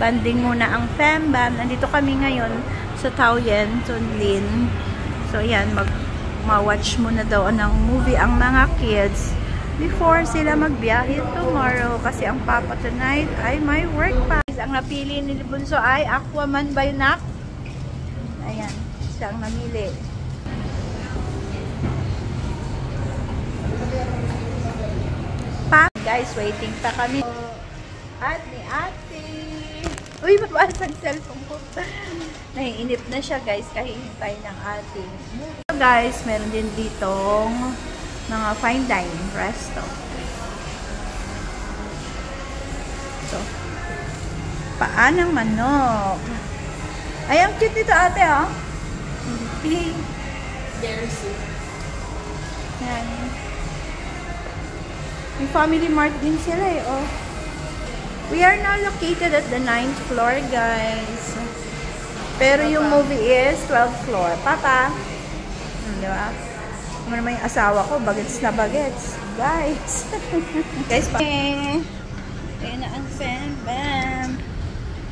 Banding muna ang Fembam. Nandito kami ngayon sa Taoyuan, Tunlin. So, yan. Ma-watch muna daw ng movie ang mga kids before sila magbiyahe tomorrow. Kasi ang papa tonight ay may work pa. Ang napili ni Bunso ay Aquaman by Nak. Ayan. Siya ang namili. Guys, waiting pa kami. At ni ate. Uy, mabasag cellphone ko. Naiinip na siya, guys, kahihintay ng ate. So, guys, meron din ditong mga fine dining resto. So, paanang manok. Ay, ang cute nito, ate, oh. Jersey. Yan. May family mart din sila eh, oh. We are now located at the 9th floor, guys. Pero yung movie is 12th floor. Papa! Di ba? Ano naman yung asawa ko, bagets na bagets. Guys! Guys, pa. Ayan na ang Fembam.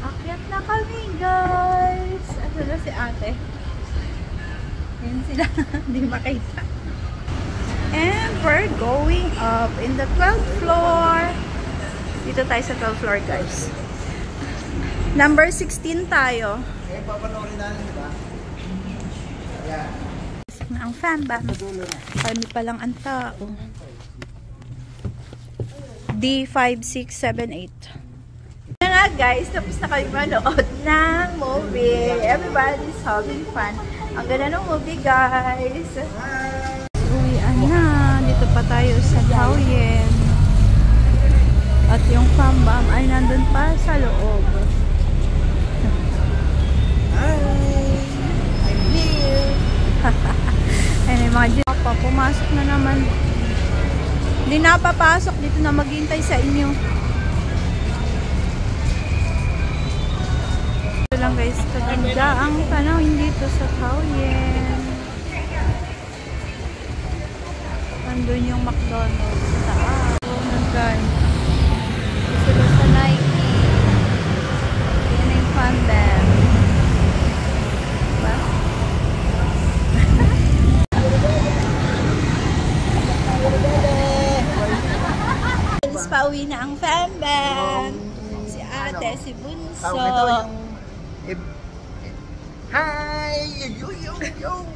Akyat na kami, guys. Ano na si ate? Ayan sila. Hindi makita. And we're going up in the 12th floor. Dito tayo sa 12th floor, guys. Number 16 tayo. Eh, papanoorin natin, diba? Ayan. Ang Fembam. Kami palang ang tao. D5678. Na nga, guys. Tapos na kayo manood ng movie. Everybody's having fun. Ang ganda ng movie, guys. Dito pa tayo sa Taoyuan. At yung Fembam ay nandun pa sa loob. Hi! I'm here! Ay, mga Japa, pumasok na naman. Hindi na papasok. Dito na maghintay sa inyo. Ito lang, guys. Kaganda ang panahon dito sa Taoyuan. Nandun yung McDonald's sa taas. Guys. Sila sa Nike. Yan yung Fembam. Diba? Pauwi na ang Fembam. Si ate, si Bunso. Hi! Yo!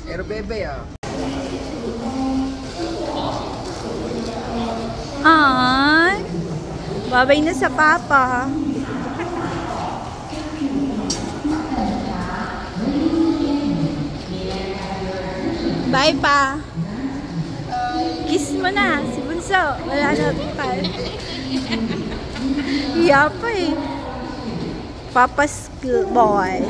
Pero bebe, ah. Ay, babay na sa papa. Bye pa. Kiss mo na si Bunso. Wala na pa. Iya pa eh. Papa's boy.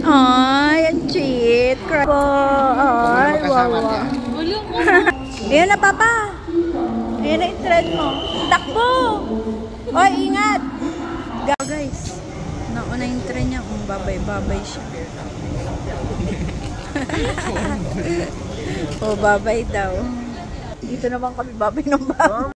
Ay, ang cheat. Ay, wawa. Ayan na, papa. Ayan na yung thread mo. Takbo! Oy, ingat! Guys, nauna yung thread niya. Babay-babay siya. Oh, babay daw. Dito naman kami babay ng babay.